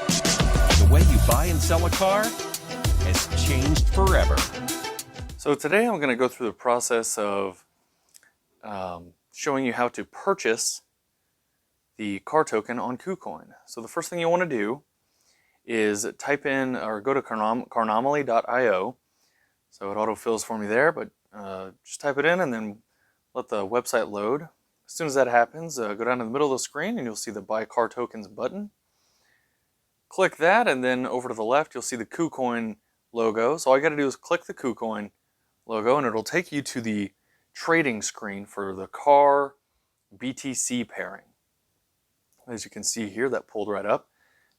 The way you buy and sell a car has changed forever. So today I'm going to go through the process of showing you how to purchase the CARR token on Kucoin. So the first thing you want to do is type in or go to carnomaly.io. So it autofills for me there, but just type it in and then let the website load. As soon as that happens, go down to the middle of the screen and you'll see the Buy CARR Tokens button. Click that, and then over to the left you'll see the Kucoin logo. So all you got to do is click the Kucoin logo and it'll take you to the trading screen for the CARR BTC pairing. As you can see here, that pulled right up.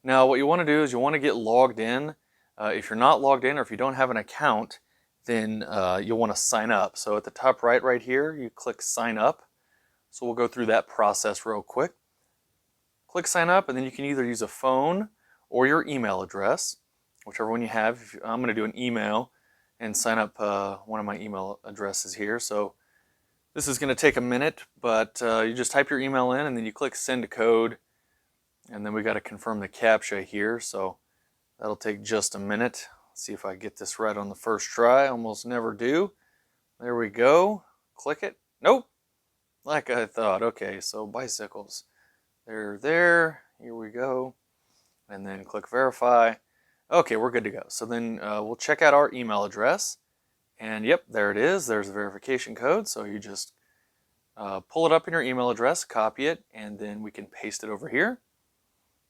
Now what you want to do is you want to get logged in. If you're not logged in or if you don't have an account, then you'll want to sign up. So at the top right here, you click sign up. So we'll go through that process real quick. Click sign up, and then you can either use a phone or your email address, whichever one you have. I'm going to do an email and sign up one of my email addresses here. So this is going to take a minute, but you just type your email in and then you click send a code, and then we got to confirm the CAPTCHA here. So that'll take just a minute. Let's see if I get this right on the first try. Almost never do. There we go. Click it. Nope. Like I thought. Okay, so bicycles. They're there. Here we go. And then click verify. Okay, we're good to go. So then we'll check out our email address. And yep, there it is. There's the verification code. So you just pull it up in your email address, copy it, and then we can paste it over here.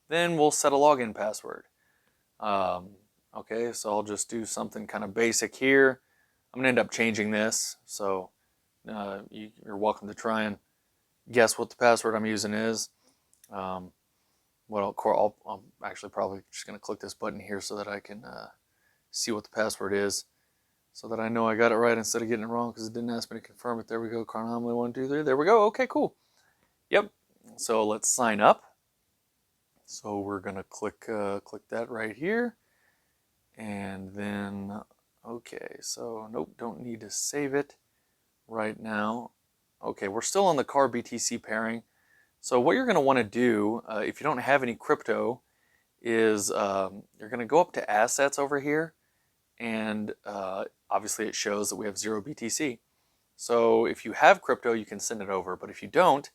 Then we'll set a login password. Okay, so I'll just do something kind of basic here. I'm going to end up changing this. So you're welcome to try and guess what the password I'm using is. I'm actually probably just going to click this button here so that I can see what the password is, so that I know I got it right instead of getting it wrong, because it didn't ask me to confirm it. There we go, Carnomaly 1, 2, 3. There we go. Okay, cool. Yep. So let's sign up. So we're going to click that right here, and then okay. So nope, don't need to save it right now. Okay, we're still on the CARR BTC pairing. So what you're going to want to do, if you don't have any crypto, is you're going to go up to assets over here, and obviously it shows that we have 0 BTC. So if you have crypto, you can send it over, but if you don't,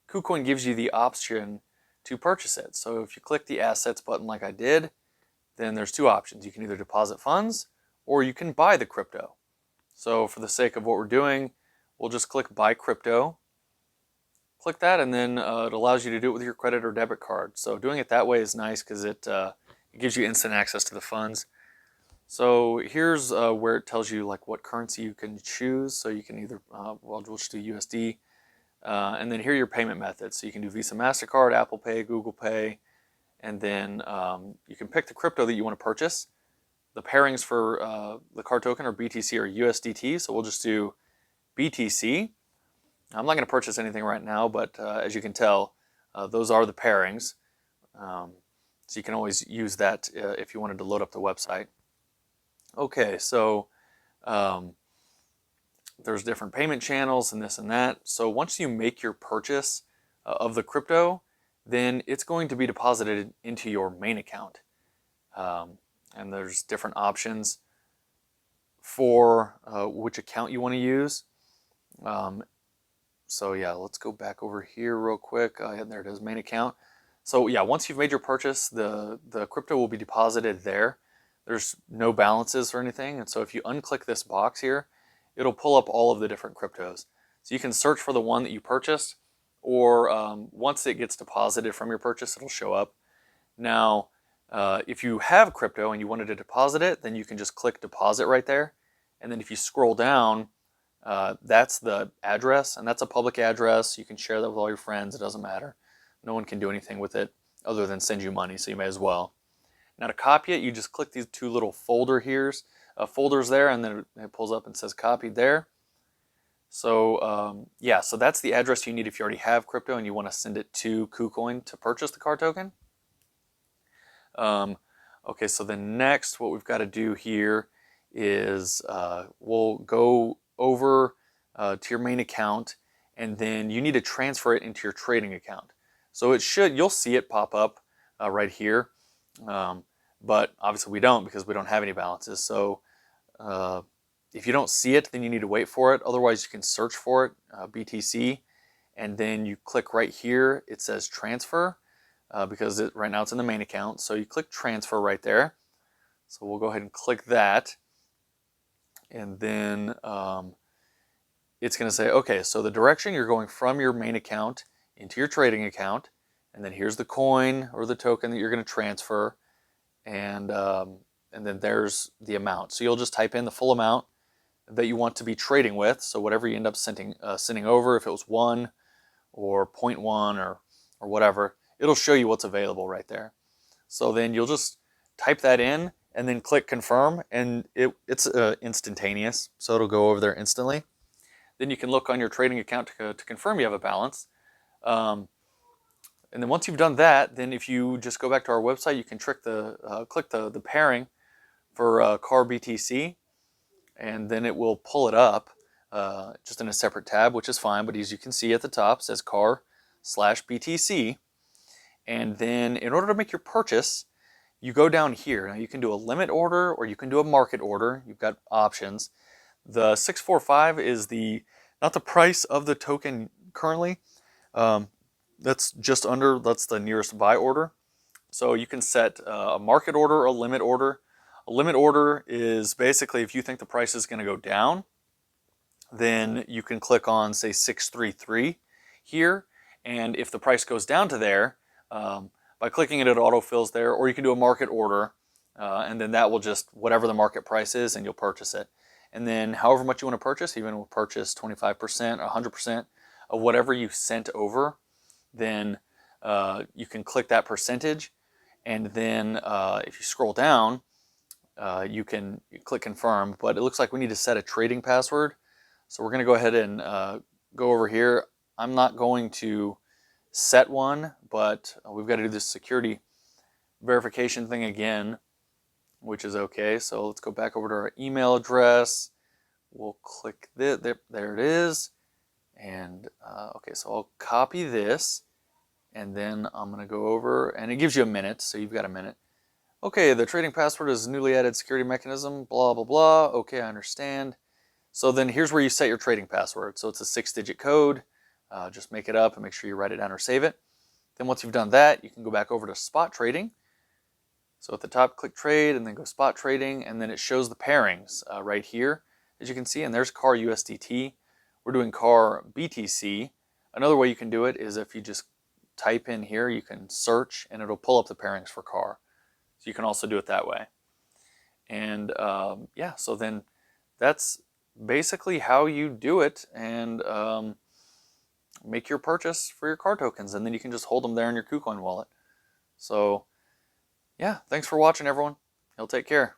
Kucoin gives you the option to purchase it. So if you click the assets button like I did, then there's two options. You can either deposit funds or you can buy the crypto. So for the sake of what we're doing, we'll just click buy crypto. Click that, and then it allows you to do it with your credit or debit card. So doing it that way is nice because it gives you instant access to the funds. So here's where it tells you like what currency you can choose. So you can either, we'll just do USD. And then here are your payment methods. So you can do Visa, MasterCard, Apple Pay, Google Pay, and then you can pick the crypto that you want to purchase. The pairings for the CARR token or BTC or USDT. So we'll just do BTC. I'm not going to purchase anything right now, but as you can tell, those are the pairings. So you can always use that if you wanted to load up the website. Okay, so there's different payment channels and this and that. So once you make your purchase of the crypto, then it's going to be deposited into your main account. And there's different options for which account you want to use. So yeah, let's go back over here real quick. There it is, main account. So yeah, once you've made your purchase, the crypto will be deposited there. There's no balances or anything. And so if you unclick this box here, it'll pull up all of the different cryptos. So you can search for the one that you purchased, or once it gets deposited from your purchase, it'll show up. Now, if you have crypto and you wanted to deposit it, then you can just click deposit right there. And then if you scroll down, that's the address, and that's a public address. You can share that with all your friends. It doesn't matter. No one can do anything with it other than send you money, so you may as well. Now to copy it, you just click these two little folders there, and then it pulls up and says copied there. So yeah, so that's the address you need if you already have crypto and you want to send it to Kucoin to purchase the CARR token. Okay, so then next what we've got to do here is we'll go over to your main account, and then you need to transfer it into your trading account. So you'll see it pop up right here. But obviously we don't because we don't have any balances. So if you don't see it, then you need to wait for it. Otherwise, you can search for it, BTC, and then you click right here. It says transfer because right now it's in the main account. So you click transfer right there. So we'll go ahead and click that. And then it's going to say, okay, so the direction you're going from your main account into your trading account. And then here's the coin or the token that you're going to transfer. And then there's the amount. So you'll just type in the full amount that you want to be trading with. So whatever you end up sending over, if it was 1 or 0.1 or whatever, it'll show you what's available right there. So then you'll just type that in and then click confirm, and it's instantaneous. So it'll go over there instantly. Then you can look on your trading account to confirm you have a balance. And then once you've done that, then if you just go back to our website, you can click the pairing for CARR BTC, and then it will pull it up just in a separate tab, which is fine. But as you can see at the top, it says CARR/BTC. And then in order to make your purchase, you go down here. Now you can do a limit order or you can do a market order. You've got options. The 645 is not the price of the token currently. That's the nearest buy order. So you can set a market order or a limit order. A limit order is basically if you think the price is going to go down, then you can click on, say, 633 here. And if the price goes down to there, by clicking it, it autofills there. Or you can do a market order, and then that will just, whatever the market price is, and you'll purchase it. And then however much you want to purchase, even we'll purchase 25%, 100% of whatever you sent over, then you can click that percentage. And then if you scroll down, you can click confirm. But it looks like we need to set a trading password. So we're going to go ahead and go over here. I'm not going to set one, but we've got to do this security verification thing again, which is okay. So let's go back over to our email address. We'll click this. There it is. And okay, so I'll copy this, and then I'm going to go over, and it gives you a minute, so you've got a minute. Okay, the trading password is a newly added security mechanism, blah, blah, blah. Okay, I understand. So then here's where you set your trading password. So it's a 6-digit code. Just make it up and make sure you write it down or save it. Then once you've done that, you can go back over to spot trading. So at the top, click trade and then go spot trading, and then it shows the pairings right here, as you can see, and there's CARR USDT. We're doing CARR BTC. Another way you can do it is if you just type in here, you can search and it'll pull up the pairings for CARR. So you can also do it that way. And yeah, so then that's basically how you do it and make your purchase for your CARR tokens, and then you can just hold them there in your Kucoin wallet. So yeah, thanks for watching, everyone. You'll take care.